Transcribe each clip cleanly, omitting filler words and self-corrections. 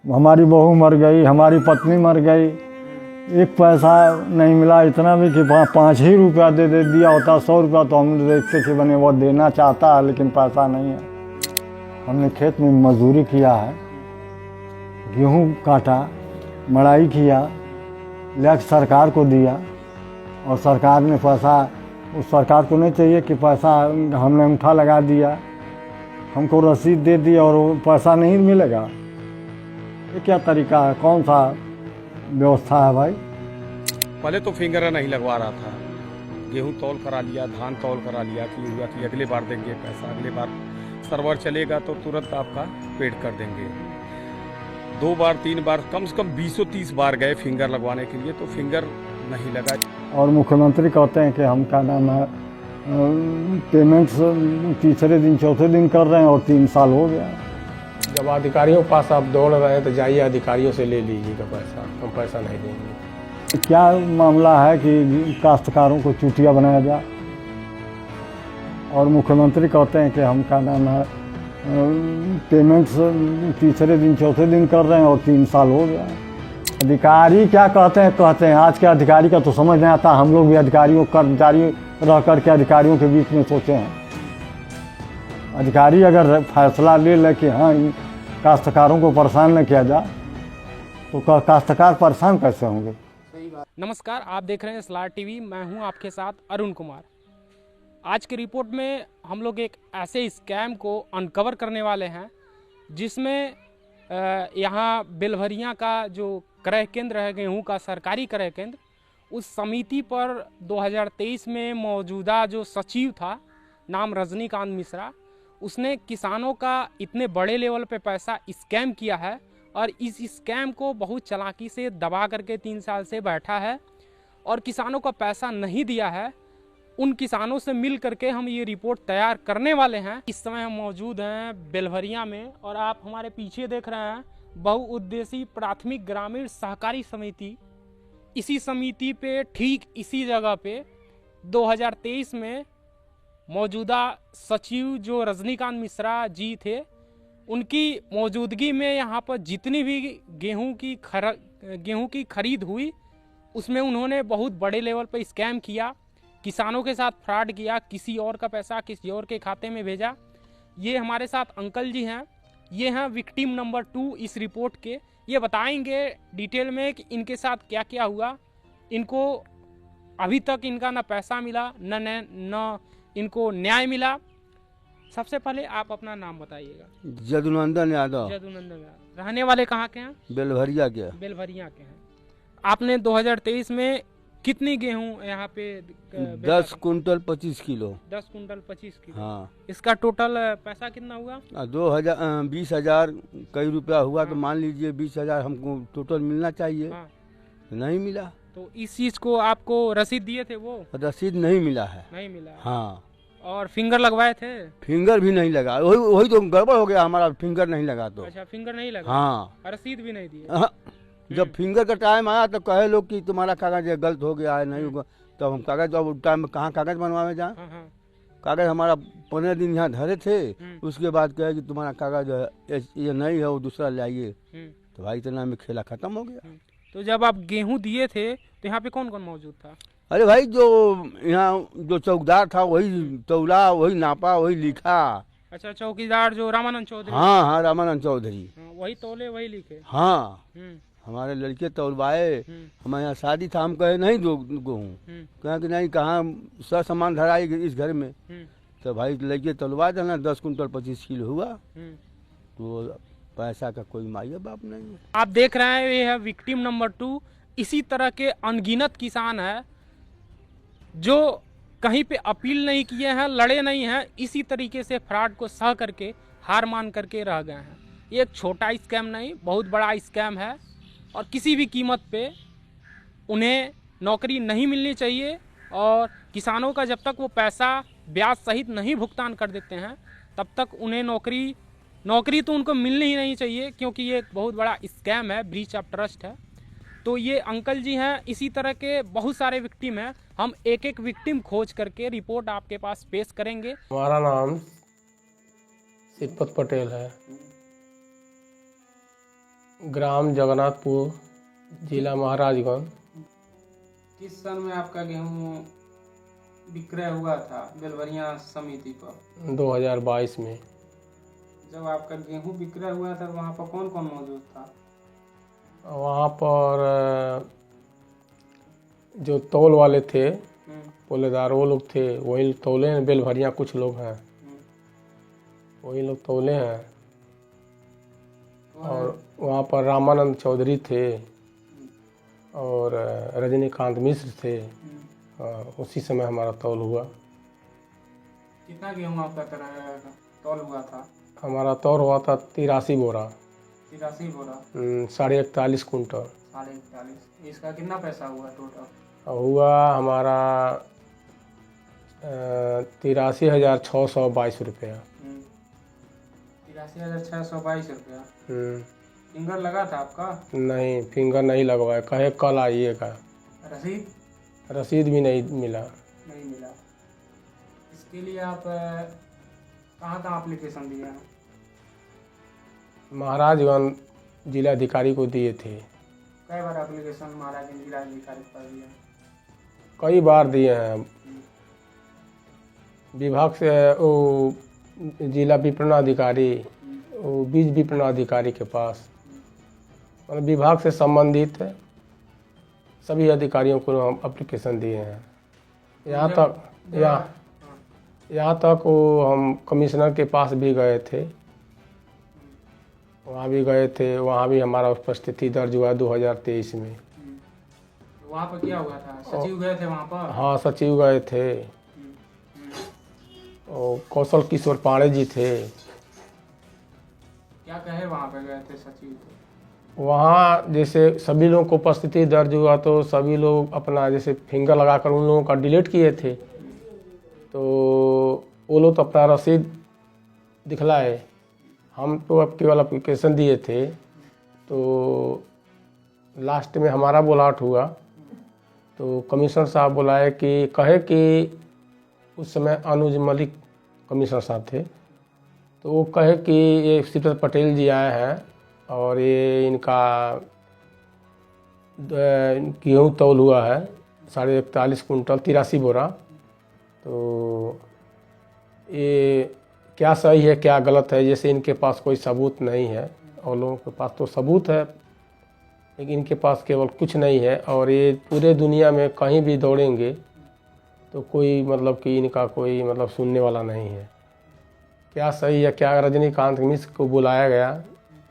हमारी बहू मर गई, हमारी पत्नी मर गई, एक पैसा नहीं मिला। इतना भी कि 5 ही रुपया दे दिया होता, 100 रुपया तो हम देखते कि बने वो देना चाहता है लेकिन पैसा नहीं है। हमने खेत में मजदूरी किया है, गेहूँ काटा, मड़ाई किया, लेकर सरकार को दिया और सरकार ने पैसा, उस सरकार को नहीं चाहिए कि पैसा हमने अंगूठा लगा दिया, हमको रसीद दे दी और वो पैसा नहीं मिलेगा। ये क्या तरीका है, कौन सा व्यवस्था है भाई? पहले तो फिंगर नहीं लगवा रहा था, गेहूं तौल करा लिया, धान तौल करा लिया कि हुआ कि अगले बार देंगे पैसा, अगले बार सर्वर चलेगा तो तुरंत आपका पेड कर देंगे। 2 बार 3 बार कम से कम 20-30 बार गए फिंगर लगवाने के लिए तो फिंगर नहीं लगा। और मुख्यमंत्री कहते हैं कि हम क्या नाम है पेमेंट तीसरे दिन चौथे दिन कर रहे हैं और 3 साल हो गया। जब अधिकारियों के पास आप दौड़ रहे हैं तो जाइए अधिकारियों से ले लीजिएगा पैसा, हम पैसा नहीं देंगे। क्या मामला है कि काश्तकारों को चूतिया बनाया जाए और मुख्यमंत्री कहते हैं कि हम क्या नाम है पेमेंट तीसरे दिन चौथे दिन कर रहे हैं और 3 साल हो गया। अधिकारी क्या कहते हैं आज के अधिकारी का तो समझ नहीं आता। हम लोग भी अधिकारियों कर्मचारी रह करके अधिकारियों के बीच में सोचे हैं। अधिकारी अगर फैसला ले कि हाँ काश्तकारों को परेशान न किया जाए तो काश्तकार परेशान कैसे होंगे? नमस्कार, आप देख रहे हैं स्लार टीवी। मैं हूं आपके साथ अरुण कुमार। आज की रिपोर्ट में हम लोग एक ऐसे स्कैम को अनकवर करने वाले हैं जिसमें यहाँ बेलभरिया का जो क्रय केंद्र है, गेहूं का सरकारी क्रय केंद्र, उस समिति पर 2023 में मौजूदा जो सचिव था, नाम रजनीकांत मिश्रा, उसने किसानों का इतने बड़े लेवल पे पैसा स्कैम किया है और इस स्कैम को बहुत चालाकी से दबा करके 3 साल से बैठा है और किसानों का पैसा नहीं दिया है। उन किसानों से मिल करके हम ये रिपोर्ट तैयार करने वाले हैं। इस समय हम मौजूद हैं बेलभरिया में और आप हमारे पीछे देख रहे हैं बहुउद्देशीय प्राथमिक ग्रामीण सहकारी समिति। इसी समिति पे, ठीक इसी जगह पे 2023 में मौजूदा सचिव जो रजनीकांत मिश्रा जी थे, उनकी मौजूदगी में यहाँ पर जितनी भी गेहूं की खरीद हुई उसमें उन्होंने बहुत बड़े लेवल पर स्कैम किया, किसानों के साथ फ्रॉड किया, किसी और का पैसा किसी और के खाते में भेजा। ये हमारे साथ अंकल जी हैं, ये हैं विक्टिम नंबर 2 इस रिपोर्ट के। ये बताएंगे डिटेल में कि इनके साथ क्या क्या हुआ। इनको अभी तक इनका ना पैसा मिला न इनको न्याय मिला। सबसे पहले आप अपना नाम बताइएगा। जदुनंदन यादव। रहने वाले कहाँ के हैं? बेलभरिया के। बेलभरिया के हैं। आपने 2023 में कितनी गेहूं यहाँ पे 10 कुंटल 25 किलो। 10 quintal 25 kilo. हाँ। इसका टोटल पैसा कितना हुआ? 20,000 कई रुपया हुआ। हाँ। तो मान लीजिए 20,000 हमको टोटल मिलना चाहिए। हाँ। तो नहीं मिला। तो इस चीज को आपको रसीद दिए थे? वो रसीद नहीं मिला है। नहीं मिला। हाँ। और फिंगर लगवाए थे? फिंगर भी नहीं लगा। वही तो गड़बड़ हो गया हमारा, फिंगर नहीं लगा तो। अच्छा, फिंगर नहीं लगा। हाँ। रसीद भी नहीं दिए। हाँ। जब फिंगर का टाइम आया तो कहे लोग कि तुम्हारा कागज गलत हो गया है, नहीं होगा। तब हम कागज, अब टाइम में कहाँ कागज बनवावे जाए? कागज हमारा 15 दिन यहाँ धरे थे, उसके बाद कहे कि तुम्हारा कागज ये नहीं है, वो दूसरा लाइए। तो भाई इतना में खेला खत्म हो गया। तो जब आप गेहूं दिए थे तो यहाँ पे कौन कौन मौजूद था? अरे भाई जो यहाँ जो चौकीदार था वही तौला, वही नापा, वही लिखा। अच्छा, चौकीदार जो रामानंद चौधरी? हाँ, रामानंद चौधरी। वही तौले वही लिखे? हाँ। हमारे लड़के तौलवाए। हमारे यहाँ शादी था, हम कहे नहीं दो गेहूँ, कहा कि नहीं, कहाँ सब सामान धराई इस घर में। तो भाई लड़के तौलवा देना, 10 कुंटल 25 किलो हुआ। तो पैसा का कोई माया बाप नहीं है। आप देख रहे हैं, ये है विक्टिम नंबर 2। इसी तरह के अनगिनत किसान है जो कहीं पे अपील नहीं किए हैं, लड़े नहीं हैं, इसी तरीके से फ्रॉड को सह करके हार मान करके रह गए हैं। ये एक छोटा स्कैम नहीं, बहुत बड़ा स्कैम है और किसी भी कीमत पे उन्हें नौकरी नहीं मिलनी चाहिए। और किसानों का जब तक वो पैसा ब्याज सहित नहीं भुगतान कर देते हैं तब तक उन्हें नौकरी तो उनको मिलनी ही नहीं चाहिए, क्योंकि ये एक बहुत बड़ा स्कैम है, ब्रीच ऑफ ट्रस्ट है। तो ये अंकल जी हैं, इसी तरह के बहुत सारे विक्टिम हैं। हम एक एक विक्टिम खोज करके रिपोर्ट आपके पास पेश करेंगे। हमारा नाम सिद्धपत पटेल है। ग्राम जगन्नाथपुर, जिला महाराजगंज। किस सन में आपका गेहूँ विक्रय हुआ था बेलवरिया समिति पर? 2022 में। जब आपका गेहूँ विक्रय हुआ था वहाँ पर कौन कौन मौजूद था? वहाँ पर जो तौल वाले थे, पोलेदार, वो लोग थे। वही तौले हैं, बेलभरिया कुछ लोग हैं, वही लोग तौले हैं। और वहाँ पर रामानंद चौधरी थे और रजनीकांत मिश्र थे। उसी समय हमारा तौल हुआ। कितना गेहूँ आपका तौल हुआ था? हमारा तौल हुआ था 83 बोरा। 83 बोरा, 41.5 कुंटल। 41.5। इसका कितना पैसा हुआ टोटल? हुआ हमारा 83,622 रुपया। 83,622 रुपया। फिंगर लगा था आपका? नहीं, फिंगर नहीं लगवाया, कहे कल आइएगा। रसीद? रसीद भी नहीं मिला। नहीं मिला। इसके लिए आप कहाँ कहाँ एप्लीकेशन दिए हैं? महाराजगंज जिलाधिकारी को दिए थे। कई बार एप्लीकेशन महाराजगंज जिलाधिकारी पर दिए? कई बार दिए हैं। विभाग से वो जिला विपणनाधिकारी, वो बीज विपणनाधिकारी के पास, मतलब विभाग से संबंधित सभी अधिकारियों को हम एप्लीकेशन दिए हैं। यहाँ तक वो हम कमिश्नर के पास भी गए थे, वहाँ भी गए थे। वहाँ भी हमारा उपस्थिति दर्ज हुआ 2023 में। वहाँ पर क्या हुआ था? सचिव गए थे वहाँ पर? हाँ, सचिव गए थे और कौशल किशोर पांडे जी थे। क्या कहे वहाँ पे गए थे सचिव को? वहाँ जैसे सभी लोगों को उपस्थिति दर्ज हुआ तो सभी लोग अपना जैसे फिंगर लगाकर उन लोगों का डिलीट किए थे, तो वो लोग तो अपना रसीद दिखलाए। हम तो अब केवल एप्लीकेशन दिए थे। तो लास्ट में हमारा बुलाहट हुआ तो कमिश्नर साहब बुलाए कि कहे कि उस समय अनुज मलिक कमिश्नर साहब थे, तो वो कहे कि ये शिवदत्त पटेल जी आए हैं और ये इनका गेहूँ तौल हुआ है 41.5 कुंटल 83 बोरा। तो ये क्या सही है क्या गलत है, जैसे इनके पास कोई सबूत नहीं है और लोगों के पास तो सबूत है, लेकिन इनके पास केवल कुछ नहीं है। और ये पूरे दुनिया में कहीं भी दौड़ेंगे तो कोई मतलब कि इनका कोई मतलब सुनने वाला नहीं है। क्या सही है क्या, रजनीकांत मिश्र को बुलाया गया,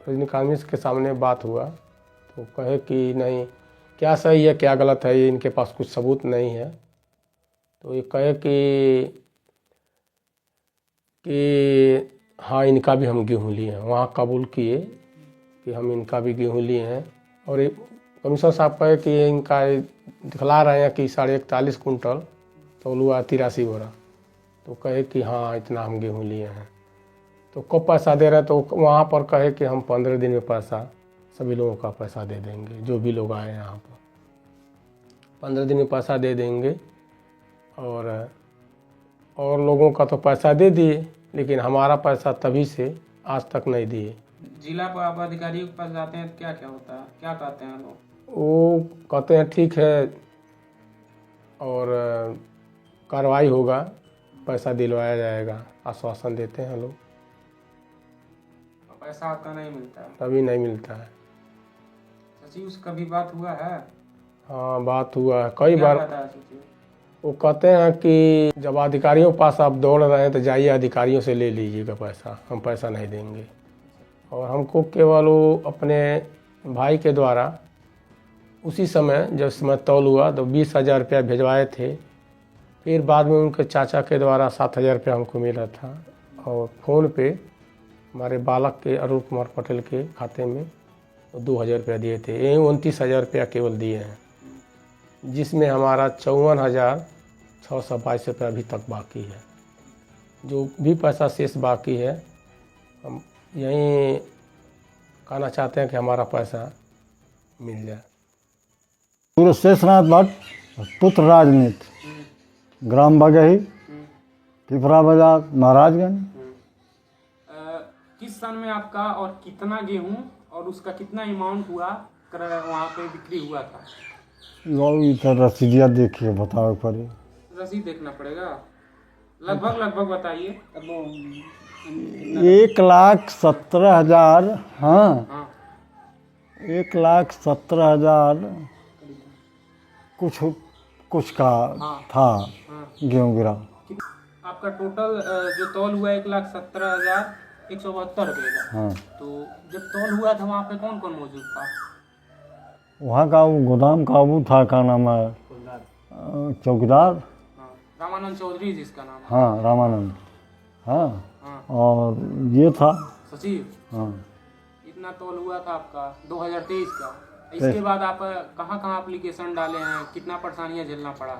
रजनीकांत मिश्र के सामने बात हुआ तो कहे कि नहीं, क्या सही है क्या गलत है, ये इनके पास कुछ सबूत नहीं है। तो ये कहे कि हाँ, इनका भी हम गेहूँ लिए हैं। वहाँ कबूल किए कि हम इनका भी गेहूँ लिए हैं। और ये कमिश्नर साहब कहे कि इनका दिखला रहे हैं कि 41.5 कुंटल तौल हुआ 83 बोरा। तो कहे कि हाँ, इतना हम गेहूँ लिए हैं। तो कब पैसा दे रहे हैं, तो वहाँ पर कहे कि हम 15 दिन में पैसा सभी लोगों का पैसा दे देंगे, जो भी लोग आए यहाँ पर 15 दिन में पैसा दे देंगे। और लोगों का तो पैसा दे दिए, लेकिन हमारा पैसा तभी से आज तक नहीं दिए। जिला पर अधिकारियों के पास जाते हैं तो क्या क्या होता है, क्या कहते हैं लोग? वो कहते हैं ठीक है और कार्रवाई होगा, पैसा दिलवाया जाएगा, आश्वासन देते हैं लोग। पैसा आपका नहीं मिलता है? तभी नहीं मिलता है। सचिव से कभी बात हुआ है? हाँ, बात हुआ है कई बार। क्या कहता है सचिव? वो कहते हैं कि जब अधिकारियों के पास आप दौड़ रहे हैं तो जाइए अधिकारियों से ले लीजिएगा पैसा, हम पैसा नहीं देंगे। और हमको केवल वो अपने भाई के द्वारा उसी समय जब समय तौल हुआ तो 20,000 रुपया भिजवाए थे। फिर बाद में उनके चाचा के द्वारा 7,000 रुपया हमको मिला था। और फ़ोन पे हमारे बालक के अरुण कुमार पटेल के खाते में 2,000 रुपया दिए थे। यही 29,000 रुपया केवल दिए हैं, जिसमें हमारा 54,622 रुपया अभी तक बाकी है। जो भी पैसा शेष बाकी है, हम यही कहना चाहते हैं कि हमारा पैसा मिल जाए। पूर्व शेषनाथ भट्ट, पुत्र राजनीति, ग्राम बगही, पिपरा बाजार, महाराजगंज। किस सन में आपका और कितना गेहूं और उसका कितना अमाउंट हुआ वहाँ पे बिक्री हुआ था? लोग इधर रसीदिया देखिए बताओ पड़े। रसीद देखना पड़ेगा। लगभग बताइए। 1,17,000। हाँ, हाँ 1,17,000 कुछ का हाँ। था हाँ। गेहूँ गिरा। आपका टोटल जो तौल हुआ 1,17,172 रुपये का। हाँ, तो जब तौल हुआ था वहाँ पे कौन कौन मौजूद था? वहाँ का वो गोदाम का वो था, क्या नाम है, चौकीदार। हाँ, रामानंद चौधरी जिसका नाम है। हाँ, रामानंद। हाँ, हाँ, और ये था। सचिव। हाँ, इतना तौल हुआ था आपका 2023 का। इसके बाद आप कहाँ कहाँ एप्लीकेशन डाले हैं, कितना परेशानियाँ झेलना पड़ा है?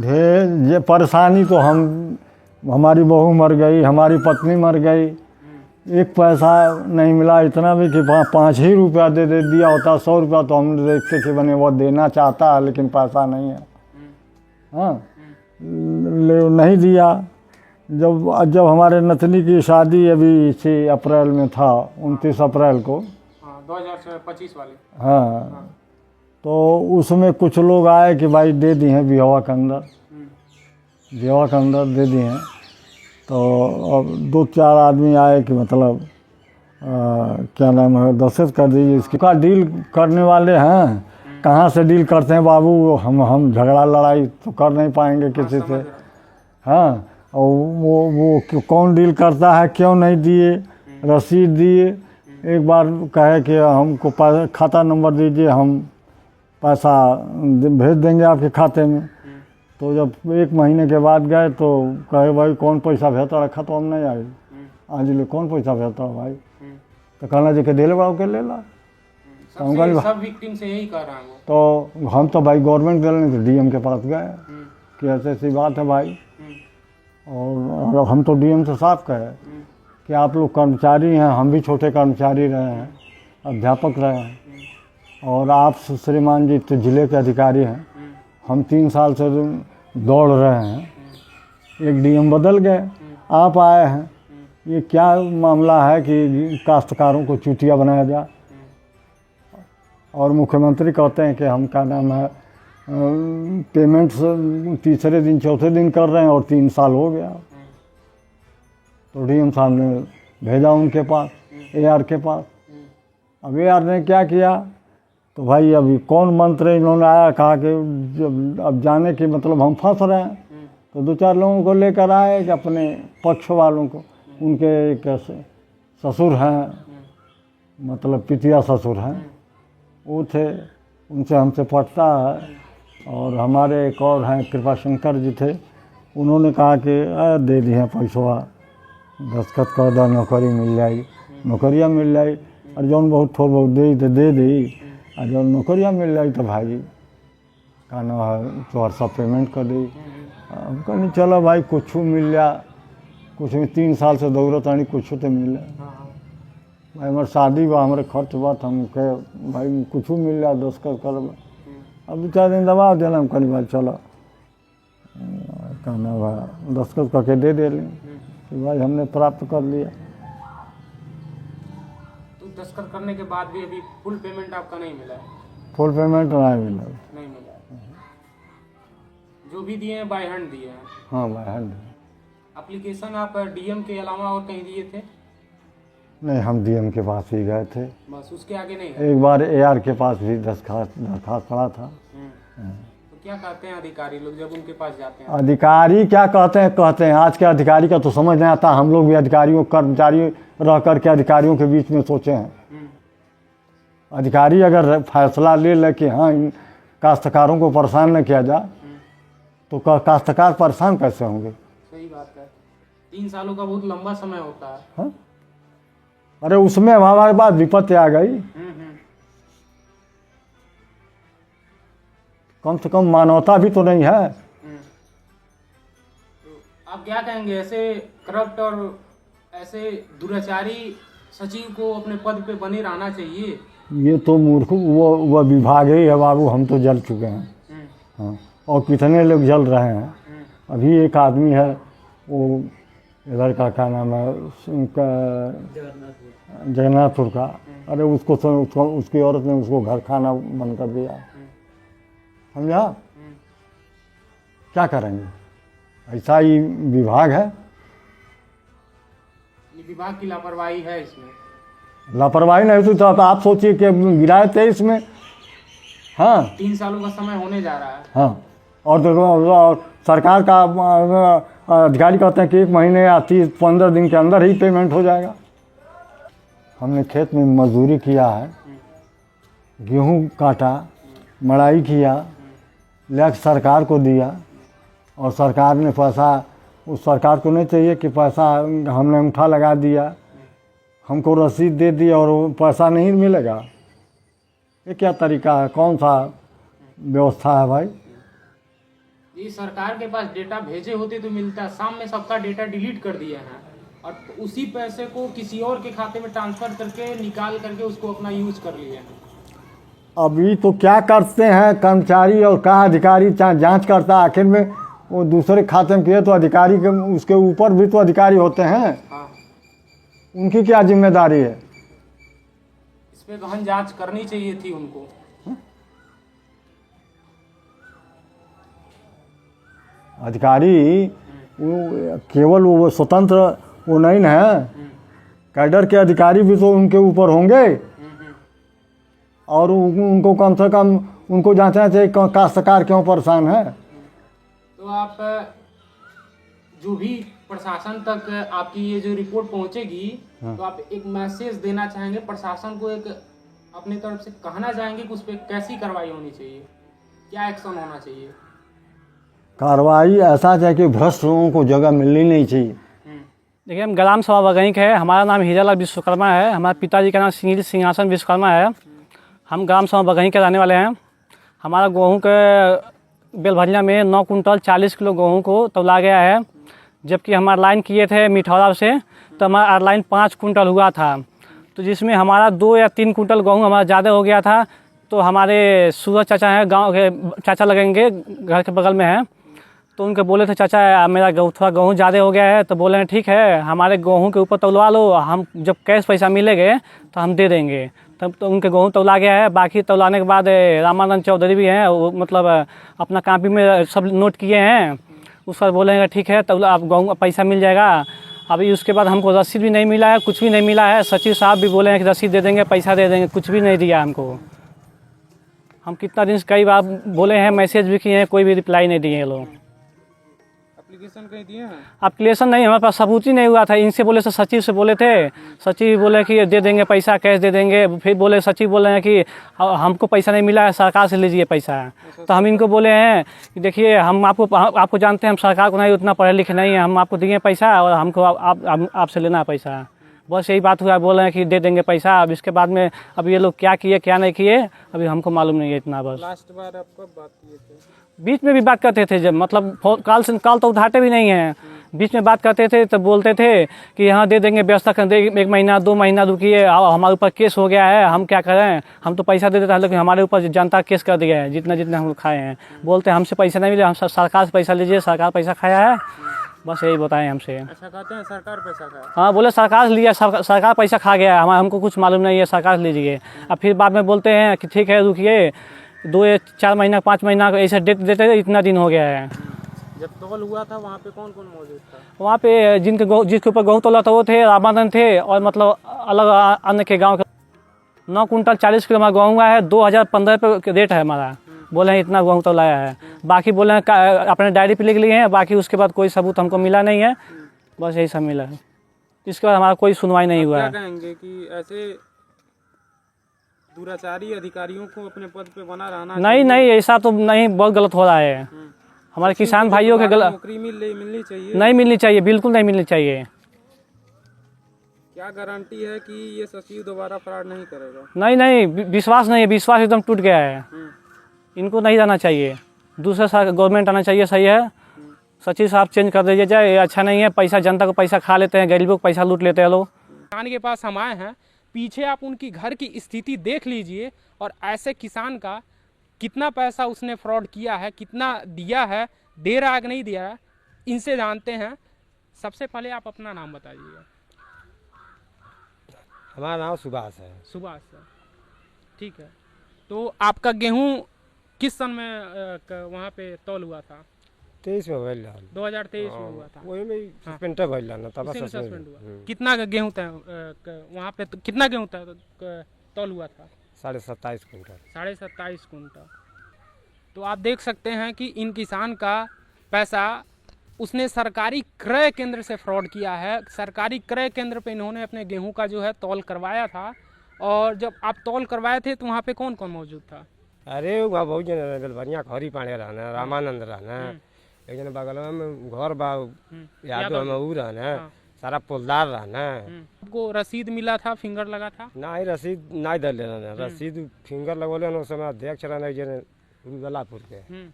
ढेर ये परेशानी तो हमारी बहू मर गई, हमारी पत्नी मर गई, एक पैसा नहीं मिला। इतना भी कि 5 ही रुपया दे दिया होता, 100 रुपया तो हम देखते कि बने वो देना चाहता है लेकिन पैसा नहीं है। हाँ, नहीं दिया। जब हमारे नतनी की शादी अभी इसी अप्रैल में था, 29 अप्रैल को। हाँ, 2025 वाले। हाँ, तो उसमें कुछ लोग आए कि भाई दे दिए हैं बिहवा के अंदर, बिहवा के अंदर दे दिए हैं। तो अब 2-4 आदमी आए कि मतलब क्या नाम है, दस्तखत कर दीजिए इसकी का। डील करने वाले हैं, कहाँ से डील करते हैं बाबू, हम झगड़ा लड़ाई तो कर नहीं पाएंगे किसी से। हाँ, और वो कौन डील करता है, क्यों नहीं दिए, रसीद दिए। एक बार कहे कि हमको खाता नंबर दीजिए, हम पैसा भेज देंगे आपके खाते में। तो जब 1 महीने के बाद गए तो कहे भाई कौन पैसा भेजता रखा, तो हम नहीं आए आज ले कौन पैसा भेजता भाई। तो कहना जी के दिले बाबू के ले ला। सब विक्टिम से यही कह रहा हूँ। तो हम तो भाई गवर्नमेंट दिले तो डीएम के पास गए कि ऐसी बात है भाई। और हम तो डीएम से साफ कहे कि आप लोग कर्मचारी हैं, हम भी छोटे कर्मचारी रहे हैं, अध्यापक रहे हैं, और आप श्रीमान जी तो जिले के अधिकारी हैं। हम 3 साल से दौड़ रहे हैं, एक डीएम बदल गए, आप आए हैं। ये क्या मामला है कि काश्तकारों को चूतिया बनाया जाए। और मुख्यमंत्री कहते हैं कि हम क्या नाम है पेमेंट तीसरे दिन चौथे दिन कर रहे हैं और 3 साल हो गया। तो डीएम साहब ने भेजा उनके पास, एआर के पास। अब एआर ने क्या किया, तो भाई अभी कौन मंत्री इन्होंने आया, कहा कि जब अब जाने के मतलब हम फंस रहे हैं। तो 2-4 लोगों को लेकर आए कि अपने पक्ष वालों को, उनके एक ससुर हैं, मतलब पितिया ससुर हैं, वो थे, उनसे हमसे पटता है। और हमारे एक और हैं कृपा शंकर जी थे, उन्होंने कहा कि दे दी हैं पैसवा, दस्तखत कर दो, नौकरी मिल जाएगी, नौकरियाँ मिल जाएगी। और जौन बहुत थोड़ा बहुत दे तो दे दी, और जब नौकरियाँ मिल जाए तो भाई का ना है तो सब पेमेंट कर दी। हम कहनी चलो भाई कुछ मिल जा, कुछ में 3 साल से दौड़त आनी, कुछ तो मिले भाई। हमारे शादी बा, हमारे खर्च बात, हम कहे भाई कुछ मिल जा, दस्तखत कर। अब 2-4 दिन दबा देना, हम कहनी भाई चलो कहना भाई दस्तखत करके दे लें कि भाई हमने प्राप्त कर लिया। दस्तखत करने के बाद भी अभी फुल पेमेंट आपका नहीं मिला है? फुल पेमेंट नहीं मिला। नहीं मिला। जो भी दिए हैं बाय हैंड दिए हैं? हाँ, बाय हैंड। एप्लीकेशन आप डीएम के अलावा और कहीं दिए थे? नहीं, हम डीएम के पास ही गए थे, बस उसके आगे नहीं? एक बार एआर के पास भी दरखास्त पड़ा था। तो क्या कहते हैं अधिकारी लोग जब उनके पास जाते हैं? अधिकारी क्या कहते हैं आज के अधिकारी का तो समझ नहीं आता। हम लोग भी अधिकारियों कर्मचारी रह करके अधिकारियों के बीच में सोचे हैं। अधिकारी अगर फैसला ले कि हाँ इन काश्तकारों को परेशान न किया जाए, तो काश्तकार परेशान कैसे होंगे? सही बात है। 3 सालों का बहुत लंबा समय होता है। हाँ? अरे उसमें हमारे पास विपत्ति आ गई। कम से कम मानवता भी तो नहीं है। तो आप क्या कहेंगे, ऐसे करप्ट और ऐसे दुराचारी सचिव को अपने पद पे बने रहना चाहिए? ये तो मूर्ख वो विभाग ही है बाबू, हम तो जल चुके हैं। हाँ, और कितने लोग जल रहे हैं। अभी एक आदमी है, वो इधर का क्या नाम है उनका, जगन्नाथपुर का। अरे उसको उसकी औरत ने उसको घर खाना बंद कर दिया, समझा। क्या करेंगे, ऐसा ही विभाग है। विभाग की लापरवाही है इसमें। लापरवाही नहीं तो आप सोचिए कि गिराए थे इसमें। हाँ 3 सालों का समय होने जा रहा है। हाँ, और देखो और सरकार का अधिकारी कहते हैं कि 1 महीने या 30-15 दिन के अंदर ही पेमेंट हो जाएगा। हमने खेत में मजदूरी किया है, गेहूं काटा, मड़ाई किया, लेकर सरकार को दिया, और सरकार ने पैसा, उस सरकार को नहीं चाहिए कि पैसा हमने अंगूठा लगा दिया, हमको रसीद दे दी और वो पैसा नहीं मिलेगा। ये क्या तरीका है, कौन सा व्यवस्था है भाई। ये सरकार के पास डेटा भेजे होते तो मिलता, शाम में सबका डेटा डिलीट कर दिया है और उसी पैसे को किसी और के खाते में ट्रांसफर करके निकाल करके उसको अपना यूज कर लिया है। अभी तो क्या करते हैं कर्मचारी और कहाँ अधिकारी जांच करता है, आखिर में वो दूसरे खाते में किए तो अधिकारी के उसके ऊपर भी तो अधिकारी होते हैं। हाँ। उनकी क्या जिम्मेदारी है। इस पे गहन जांच करनी चाहिए थी उनको। अधिकारी केवल वो स्वतंत्र वो नहीं ना है, कैडर के अधिकारी भी तो उनके ऊपर होंगे, और उनको कम से कम उनको जांचना चाहिए काश्तकार क्यों परेशान है। तो आप जो भी प्रशासन तक आपकी ये जो रिपोर्ट पहुंचेगी, तो आप एक मैसेज देना चाहेंगे प्रशासन को, एक अपनी तरफ से कहना चाहेंगे कि उस पर कैसी कार्रवाई होनी चाहिए, क्या एक्शन होना चाहिए। कार्रवाई ऐसा चाहिए कि भ्रष्ट लोगों को जगह मिलनी नहीं चाहिए। देखिए, हम ग्राम सभा बगहीं के है, हमारा नाम हीरालाल विश्वकर्मा है, हमारे पिताजी का नाम सिंहासन विश्वकर्मा है। हम ग्राम सभा बगहीं के रहने वाले हैं। हमारा गेहूँ के बेलभरिया में 9 कुंटल 40 किलो गेहूँ को तौला गया है, जबकि हमारा लाइन किए थे मिठौरा से, तो हमारा लाइन 5 कुंटल हुआ था, तो जिसमें हमारा 2 या 3 कुंटल गेहूँ हमारा ज़्यादा हो गया था। तो हमारे सूरज चाचा हैं, गांव के चाचा लगेंगे, घर के बगल में हैं, तो उनके बोले थे चाचा मेरा थोड़ा गेहूँ ज़्यादा हो गया है, तो बोले हैं ठीक है हमारे गेहूँ के ऊपर तौलवा लो, हम जब कैश पैसा मिलेंगे तो हम दे देंगे। तब तो उनके गेहूँ तौला गया है। बाकी तौलाने के बाद रामानंद चौधरी भी हैं, वो मतलब अपना कॉपी में सब नोट किए हैं, उस पर बोलेंगे ठीक है तौला आप गेहूँ पैसा मिल जाएगा। अभी उसके बाद हमको रसीद भी नहीं मिला है, कुछ भी नहीं मिला है। सचिव साहब भी बोले हैं कि रसीद दे देंगे, पैसा दे देंगे, कुछ भी नहीं दिया हमको। हम कितना दिन से कई बार बोले हैं, मैसेज भी किए हैं, कोई भी रिप्लाई नहीं दिए लोग। एप्लीकेशन कहीं दिए हैं? एप्लीकेशन नहीं, हमारे पास सबूत ही नहीं हुआ था। इनसे बोले, सचिव से बोले थे, सचिव बोले कि दे देंगे पैसा, कैश दे देंगे। फिर बोले सचिव बोले हैं कि हमको पैसा नहीं मिला है, सरकार से लीजिए पैसा। तो हम इनको बोले हैं कि देखिए हम आपको जानते हैं, हम सरकार को नहीं उतना पढ़े लिखे नहीं है, हम आपको दिए पैसा और हमको आपसे लेना है पैसा, बस यही बात हुआ। बोल रहे हैं कि दे देंगे पैसा। अब इसके बाद में अब ये लोग क्या किए क्या नहीं किए अभी हमको मालूम नहीं है इतना। बस लास्ट बार आप कब बात किए थे? बीच में भी बात करते थे, जब मतलब कल तो उठाते भी नहीं हैं, बीच में बात करते थे तो बोलते थे कि हाँ दे देंगे, व्यवस्था कर देंगे, 1 महीना 2 महीना रुकिए, हमारे ऊपर केस हो गया है, हम क्या करें, हम तो पैसा दे देते हैं, लेकिन हमारे ऊपर जनता केस कर दिया है, जितना जितना हम लोग खाए हैं। बोलते हैं हमसे पैसा नहीं मिले, हम सरकार से पैसा लीजिए, सरकार पैसा खाया है, बस यही बताएं हमसे। अच्छा कहते हैं सरकार पैसा खाया? हाँ बोले सरकार से लिया, सरकार पैसा खा गया है, हमको कुछ मालूम नहीं है, सरकार से लीजिए। अब फिर बाद में बोलते हैं कि ठीक है रुकिए, 2 या 4 महीना 5 महीना ऐसे डेट देते, इतना दिन हो गया है। जब तौल हुआ था वहाँ पे कौन कौन मौजूद था? वहाँ पे जिसके ऊपर गेहूँ तौला था वो थे, रामानंद थे, और मतलब अलग अन्य के गांव के। 9 कुंटल 40 किलो हमारा गेहूँ है, 2015 पे रेट है हमारा। बोले हैं इतना गेहूँ तौलाया है, बाकी बोले हैं अपने डायरी पे लिख लिए हैं, बाकी उसके बाद कोई सबूत हमको मिला नहीं है, बस यही सब मिला है। इसके बाद हमारा कोई सुनवाई नहीं हुआ है। क्या कहेंगे कि ऐसे दुराचारी अधिकारियों को अपने पद पे बना रहना नहीं ऐसा तो नहीं, बहुत गलत हो रहा है। हमारे किसान भाइयों के गलत नौकरी मिलनी चाहिए, नहीं मिलनी चाहिए, बिल्कुल नहीं मिलनी चाहिए। क्या गारंटी है कि ये सचिव दोबारा फ्रॉड नहीं करेगा? नहीं विश्वास नहीं है, विश्वास एकदम टूट गया है। इनको नहीं रहना चाहिए, दूसरा गवर्नमेंट आना चाहिए, सही है। सचिव साहब चेंज कर दीजिए जाए, ये अच्छा नहीं है। पैसा जनता को पैसा खा लेते हैं, गरीबों को पैसा लूट लेते हैं लोग। किसान के पास हम आए हैं, पीछे आप उनकी घर की स्थिति देख लीजिए, और ऐसे किसान का कितना पैसा उसने फ्रॉड किया है, कितना दिया है, दे रहा है कि नहीं दिया है, इनसे जानते हैं। सबसे पहले आप अपना नाम बताइएगा। हमारा नाम सुभाष है। सुभाष सर, ठीक है। तो आपका गेहूं किस सन में वहाँ पे तौल हुआ था? 23 में भइल रहल। 2023 में हुआ था। वही में सस्पेंड भइल रहल, तब उसी में सस्पेंड सस्पेंड हुआ। कितना का गेहूं था वहाँ पे? कितना गेहूं था तौल हुआ था? 27.5 कुंटल। 27.5 कुंटल। तो आप देख सकते हैं कि इन किसान का पैसा उसने सरकारी क्रय केंद्र से फ्रॉड किया है। सरकारी क्रय केंद्र पे इन्होंने अपने गेहूं का जो है तौल करवाया था। और जब आप तौल करवाए थे तो वहाँ पे कौन कौन मौजूद था? अरे वहाँ बहुत जन रहल, बढ़िया खरी पाड़े रहना, रामानंद रहना, एक जन बगल में घर बा यादव में ऊ रहना, सारा पोलदार रहना। आपको रसीद मिला था, फिंगर लगा था? ना ही रसीद ना दे रहना, रसीद फिंगर लगोले ना, उस समय अध्यक्ष रहना जन गलापुर के,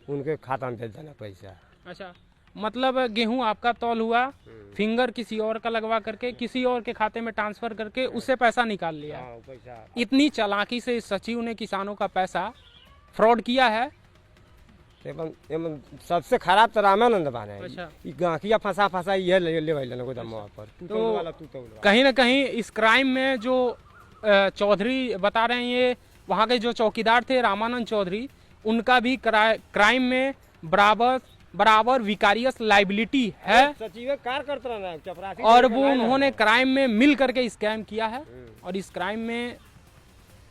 उनके खाता में भेज देना पैसा। अच्छा, मतलब गेहूं आपका तौल हुआ, फिंगर किसी और का लगवा करके किसी और के खाते में ट्रांसफर करके उससे पैसा निकाल लिया। पैसा इतनी चालाकी से इस सचिव ने किसानों का पैसा फ्रॉड किया है। सबसे खराब तो रामानंद बाने। अच्छा। गांकिया फंसा ये ले भाई लेना गोदाम पर तो कहीं ना कहीं इस क्राइम में जो चौधरी बता रहे हैं, ये वहाँ के जो चौकीदार थे रामानंद चौधरी, उनका भी क्राइम में बराबर विकारियस लाइबिलिटी है। सचिव कार करते रहना, चपरासी और वो उन्होंने क्राइम में मिल करके स्कैम किया है। और इस क्राइम में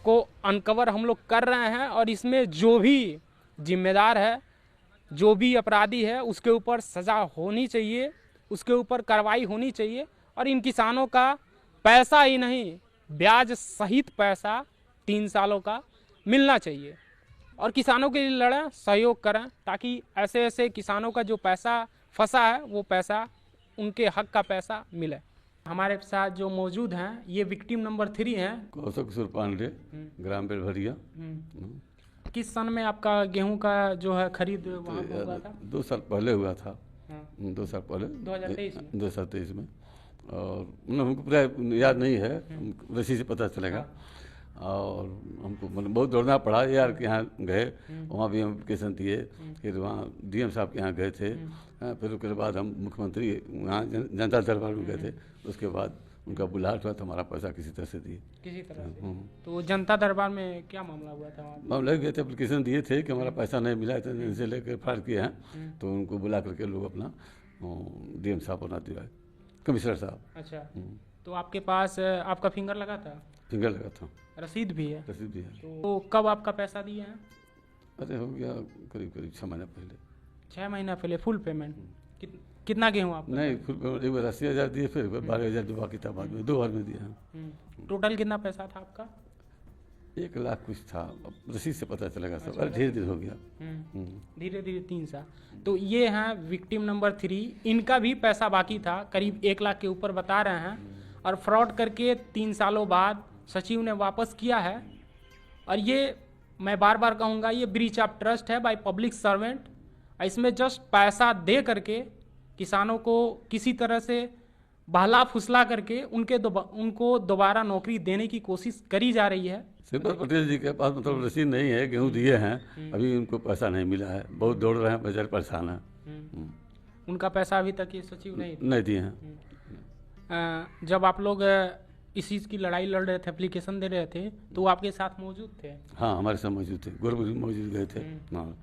को अनकवर हम लोग कर रहे हैं। और इसमें जो भी जिम्मेदार है, जो भी अपराधी है, उसके ऊपर सजा होनी चाहिए, उसके ऊपर कार्रवाई होनी चाहिए। और इन किसानों का पैसा ही नहीं, ब्याज सहित पैसा 3 सालों का मिलना चाहिए। और किसानों के लिए लड़ें, सहयोग करें, ताकि ऐसे ऐसे किसानों का जो पैसा फंसा है वो पैसा, उनके हक का पैसा मिले। हमारे साथ जो मौजूद हैं ये विक्टिम नंबर 3 हैं। कौशक किशोर पांडे, ग्राम बेलभरिया। किस सन में आपका गेहूं का जो है खरीद वहाँ पे हुआ था? 2 साल पहले हुआ था। 2 साल पहले 2023 में। और हमको पूरा याद नहीं है, रसीद से पता चलेगा। और हमको मतलब बहुत दौड़ना पड़ा यार के यहाँ गए, वहाँ भी हम एप्लीकेशन दिए, फिर वहाँ डीएम साहब के यहाँ गए थे, फिर उसके बाद हम मुख्यमंत्री वहाँ जनता दरबार में गए थे। उसके बाद उनका बुलाहट हुआ तो हमारा पैसा किसी तरह से दिए। किसी तरह से? तो जनता दरबार में क्या मामला हुआ था वहाँ? मामला गए थे, एप्लीकेशन दिए थे कि हमारा पैसा नहीं मिला, तो इनसे लेकर फाड़ किए हैं। तो उनको बुला करके लोग अपना डीएम साहब बना दिया, कमिश्नर साहब। अच्छा, तो आपके पास आपका फिंगर लगा था? फिंगर लगा था। रसीद भी है? रसीद भी है। तो कब आपका पैसा दिए हैं? अरे हो गया करीब 6 महीने पहले। 6 महीना पहले फुल पेमेंट? कितना गेहूँ आप? नहीं, फुल पेमेंट एक बार 80,000 दिए, फिर 12,000 जो बाकी था बाद में 2 बार में दिया है। टोटल कितना पैसा था आपका? 1 लाख कुछ था, रसीद से पता चलेगा सब। अरे धीरे धीरे हो गया, धीरे धीरे 3 साल। तो ये हैं विक्टिम नंबर 3, इनका भी पैसा बाकी था, करीब 1 लाख के ऊपर बता रहे हैं। और फ्रॉड करके 3 सालों बाद सचिव ने वापस किया है। और ये मैं बार बार कहूँगा, ये ब्रीच ऑफ ट्रस्ट है बाय पब्लिक सर्वेंट। इसमें जस्ट पैसा दे करके किसानों को किसी तरह से बहला फुसला करके उनको दोबारा नौकरी देने की कोशिश करी जा रही है। सिंपल पटेल जी के पास मतलब रसीद नहीं है, गेहूँ दिए हैं, अभी उनको पैसा नहीं मिला है, बहुत दौड़ रहे हैं, बेचारे परेशान हैं। उनका पैसा अभी तक ये सचिव नहीं दिए हैं। जब आप लोग इस चीज़ की लड़ाई लड़ रहे थे, एप्लीकेशन दे रहे थे, तो वो आपके साथ मौजूद थे? हाँ, हमारे साथ मौजूद थे, गोरखपुर मौजूद गए थे। हाँ,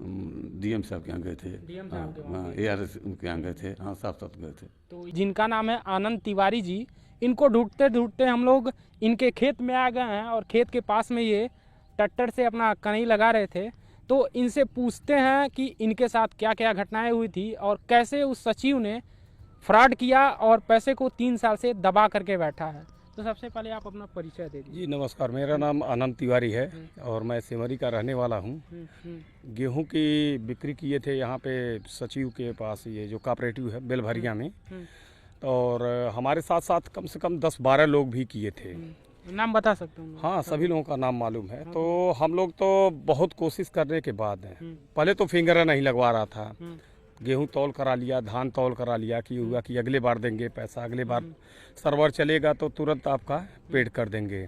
डीएम साहब के यहाँ गए थे। हाँ, ARS उनके यहाँ गए थे। हाँ, साफ गए थे। तो जिनका नाम है आनंद तिवारी जी, इनको ढूंढते ढूंढते हम लोग इनके खेत में आ गए हैं। और खेत के पास में ये ट्रैक्टर से अपना कनई लगा रहे थे। तो इनसे पूछते हैं कि इनके साथ क्या क्या घटनाएं हुई थी और कैसे उस सचिव ने फ्रॉड किया और पैसे को 3 साल से दबा करके बैठा है। तो सबसे पहले आप अपना परिचय दे दीजिए। जी नमस्कार, मेरा नाम आनंद तिवारी है और मैं सिमरी का रहने वाला हूँ। गेहूं की बिक्री किए थे यहाँ पे सचिव के पास, ये जो कोऑपरेटिव है बेलभरिया में। और हमारे साथ साथ कम से कम 10-12 लोग भी किए थे। नाम बता सकते हैं? हाँ, सभी लोगों का नाम मालूम है। तो हम लोग तो बहुत कोशिश करने के बाद है, पहले तो फिंगर नहीं लगवा रहा था, गेहूं तौल करा लिया, धान तौल करा लिया कि हुआ कि अगले बार देंगे पैसा, अगले बार सर्वर चलेगा तो तुरंत आपका पेड कर देंगे।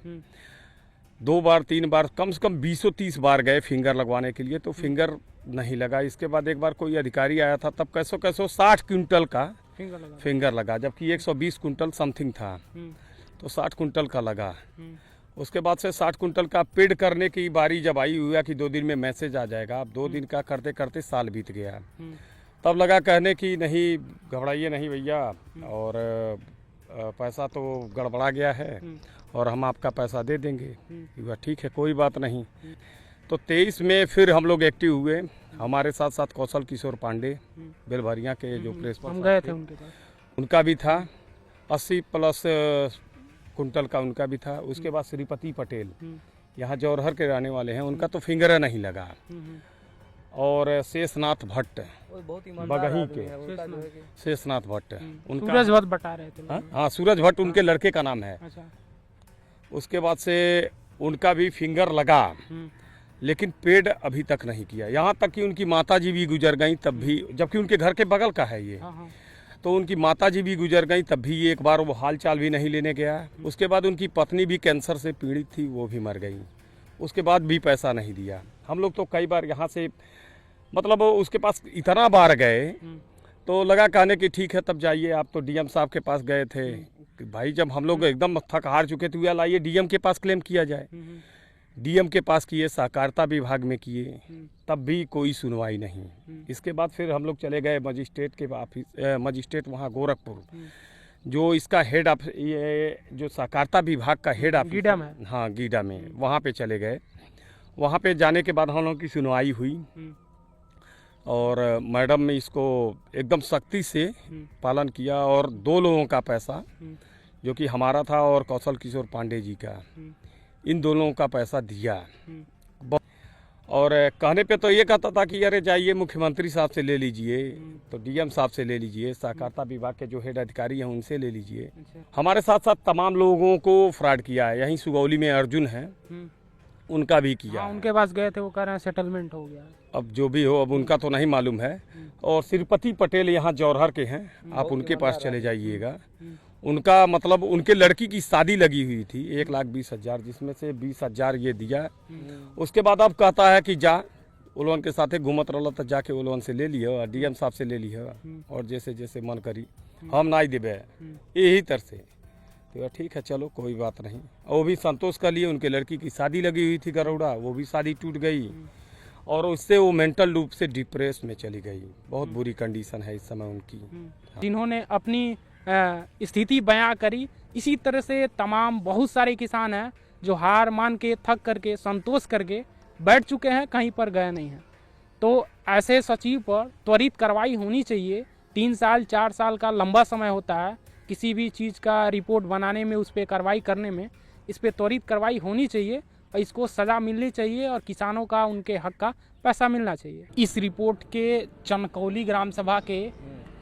2 बार 3 बार कम से कम 20-30 बार गए फिंगर लगवाने के लिए, तो फिंगर नहीं लगा। इसके बाद एक बार कोई अधिकारी आया था, तब कैसो 60 क्विंटल का फिंगर लगा, जबकि 120 कुंटल समथिंग था, तो 60 कुंटल का लगा। उसके बाद से 60 कुंटल का पेड करने की बारी जब आई, हुआ कि 2 दिन में मैसेज आ जाएगा। अब 2 दिन का करते करते साल बीत गया। तब लगा कहने की नहीं, घबराइए नहीं भैया, और पैसा तो गड़बड़ा गया है और हम आपका पैसा दे देंगे। हुआ ठीक है, कोई बात नहीं। तो 23 में फिर हम लोग एक्टिव हुए। हमारे साथ साथ कौशल किशोर पांडे बेलभरिया के जो प्रेस हम गए थे उनके पास, उनका भी था 80+ कुंटल का, उनका भी था। उसके बाद श्रीपति पटेल यहाँ जौहर के रहने वाले हैं, उनका तो फिंगर नहीं लगा। और शेषनाथ भट्ट बगही के, शेषनाथ भट्ट, उनका सूरज भट्ट बता रहे थे। हाँ, सूरज भट्ट उनके लड़के का नाम है। अच्छा। उसके बाद से उनका भी फिंगर लगा, लेकिन पेड अभी तक नहीं किया। यहाँ तक कि उनकी माताजी भी गुजर गई तब भी, जबकि उनके घर के बगल का है ये, तो उनकी माताजी भी गुजर गई तब भी एक बार वो हाल चाल भी नहीं लेने गया। उसके बाद उनकी पत्नी भी कैंसर से पीड़ित थी, वो भी मर गई। उसके बाद भी पैसा नहीं दिया। हम लोग तो कई बार यहाँ से मतलब उसके पास इतना बार गए, तो लगा कहने की ठीक है तब जाइए आप। तो डीएम साहब के पास गए थे कि भाई जब हम लोग एकदम थक हार चुके थे, लाइए डीएम के पास क्लेम किया जाए। डीएम के पास किए, सहकारिता विभाग में किए, तब भी कोई सुनवाई नहीं। इसके बाद फिर हम लोग चले गए मजिस्ट्रेट के ऑफिस, मजिस्ट्रेट वहाँ गोरखपुर, जो इसका हेड ऑफ, ये जो सहकारिता विभाग का हेड ऑफिस गीडा में, हाँ गीडा में, वहाँ पे चले गए। वहाँ पे जाने के बाद हम लोगों की सुनवाई हुई और मैडम ने इसको एकदम सख्ती से पालन किया और 2 लोगों का पैसा, जो कि हमारा था और कौशल किशोर पांडे जी का, इन दोनों का पैसा दिया। और कहने पे तो ये कहता था कि अरे जाइए मुख्यमंत्री साहब से ले लीजिए, तो डीएम साहब से ले लीजिए, सहकारिता विभाग के जो हेड अधिकारी हैं उनसे ले लीजिए। हमारे साथ साथ तमाम लोगों को फ्रॉड किया है। यहीं सुगौली में अर्जुन है, उनका भी किया। हाँ, उनके पास गए थे, वो कह रहे हैं सेटलमेंट हो गया। अब जो भी हो, अब उनका तो नहीं मालूम है। और श्रीपति पटेल यहाँ जौहर के हैं, आप उनके पास चले जाइएगा। उनका मतलब उनके लड़की की शादी लगी हुई थी 1,20,000, जिसमें से 20,000 ये दिया। उसके बाद अब कहता है कि जा उलवन के साथे घूमत रहा, तो जाके उलवन से ले लियो, डीएम साहब से ले लियो, और जैसे जैसे मन करी हम नहीं देवे, यही तरह से। तो ठीक है चलो कोई बात नहीं। और वो भी संतोष कर लिए, उनके लड़की की शादी लगी हुई थी गरौड़ा, वो भी शादी टूट गई और उससे वो मेंटल रूप से डिप्रेस में चली गई। बहुत बुरी कंडीशन है इस समय उनकी। जिन्होंने अपनी स्थिति बयां करी, इसी तरह से तमाम बहुत सारे किसान हैं जो हार मान के, थक करके, संतोष करके बैठ चुके हैं, कहीं पर गए नहीं हैं। तो ऐसे सचिव पर त्वरित कार्रवाई होनी चाहिए। 3 साल 4 साल का लंबा समय होता है किसी भी चीज़ का रिपोर्ट बनाने में, उस पर कार्रवाई करने में। इस पर त्वरित कार्रवाई होनी चाहिए और इसको सज़ा मिलनी चाहिए और किसानों का, उनके हक का पैसा मिलना चाहिए। इस रिपोर्ट के चनकौली ग्राम सभा के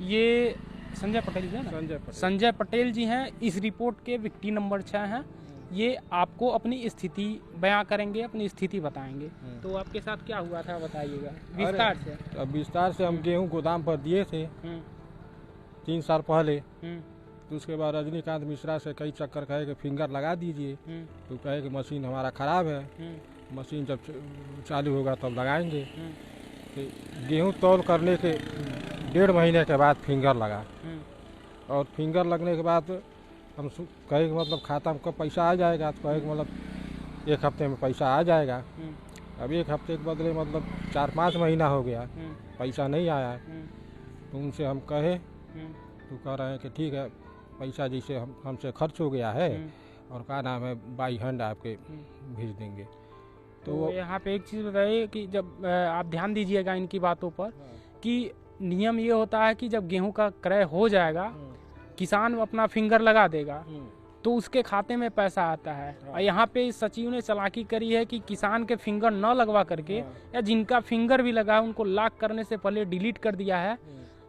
ये संजय पटेल जी हैं ना, संजय पटेल जी हैं। इस रिपोर्ट के व्यक्ति नंबर 6 हैं। ये आपको अपनी स्थिति बयां करेंगे, अपनी स्थिति बताएंगे। तो आपके साथ क्या हुआ था बताइएगा विस्तार से। अब विस्तार से हम गेहूं गोदाम पर दिए थे 3 साल पहले। तो उसके बाद रजनीकांत मिश्रा से कई चक्कर कहे कि फिंगर लगा दीजिए, तो कहे कि मशीन हमारा ख़राब है, मशीन जब चालू होगा तब लगाएंगे। तो गेहूं तौल करने के 1.5 महीने के बाद फिंगर लगा, और फिंगर लगने के बाद हम कहे कि मतलब खाता में कब पैसा आ जाएगा, तो कहे कि मतलब 1 हफ्ते में पैसा आ जाएगा। अब 1 हफ्ते के बदले मतलब 4-5 महीना हो गया, पैसा नहीं आया। तो उनसे हम कहे तो कह रहे हैं कि ठीक है, पैसा जैसे हमसे खर्च हो गया है और का नाम है बाई हैंड आपके भेज देंगे। तो यहाँ पे एक चीज़ बताइए कि जब आप ध्यान दीजिएगा इनकी बातों पर, कि नियम ये होता है कि जब गेहूं का क्रय हो जाएगा, किसान अपना फिंगर लगा देगा तो उसके खाते में पैसा आता है। और यहाँ पे इस सचिव ने चालाकी करी है कि किसान के फिंगर न लगवा करके, या जिनका फिंगर भी लगा है उनको लॉक करने से पहले डिलीट कर दिया है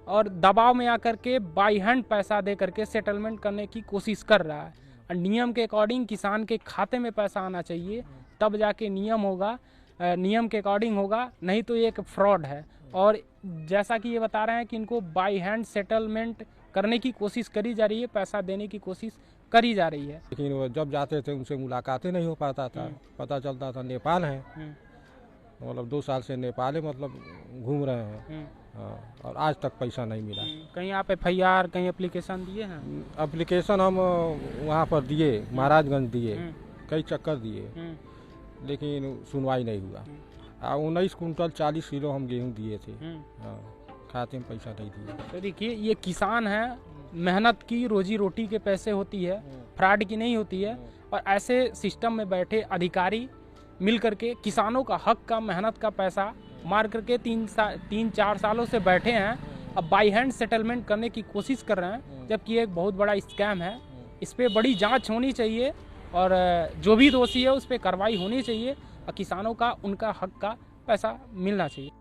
और दबाव में आकर के बाई हैंड पैसा दे करके सेटलमेंट करने की कोशिश कर रहा है। और नियम के अकॉर्डिंग किसान के खाते में पैसा आना चाहिए, तब जाके नियम होगा, नियम के अकॉर्डिंग होगा, नहीं तो ये एक फ्रॉड है। और जैसा कि ये बता रहे हैं कि इनको बाई हैंड सेटलमेंट करने की कोशिश करी जा रही है, पैसा देने की कोशिश करी जा रही है। लेकिन वो जब जाते थे उनसे मुलाकातें नहीं हो पाता था, पता चलता था नेपाल है, मतलब 2 साल से नेपाल मतलब घूम रहे हैं। हाँ, और आज तक पैसा नहीं मिला। कहीं आप FIR कहीं एप्लीकेशन दिए हैं? एप्लीकेशन हम वहाँ पर दिए, महाराजगंज दिए, कई चक्कर दिए, लेकिन सुनवाई नहीं हुआ। 19 कुंटल 40 किलो हम गेहूँ दिए थे। हाँ, खाते में पैसा नहीं दिए। तो देखिए ये किसान है, मेहनत की रोजी रोटी के पैसे होती है, फ्रॉड की नहीं होती है। और ऐसे सिस्टम में बैठे अधिकारी मिल करके किसानों का हक का, मेहनत का पैसा मार करके 3-4 सालों से बैठे हैं। अब बाई हैंड सेटलमेंट करने की कोशिश कर रहे हैं, जबकि ये एक बहुत बड़ा स्कैम है। इस पर बड़ी जांच होनी चाहिए और जो भी दोषी है उस पर कार्रवाई होनी चाहिए और किसानों का उनका हक का पैसा मिलना चाहिए।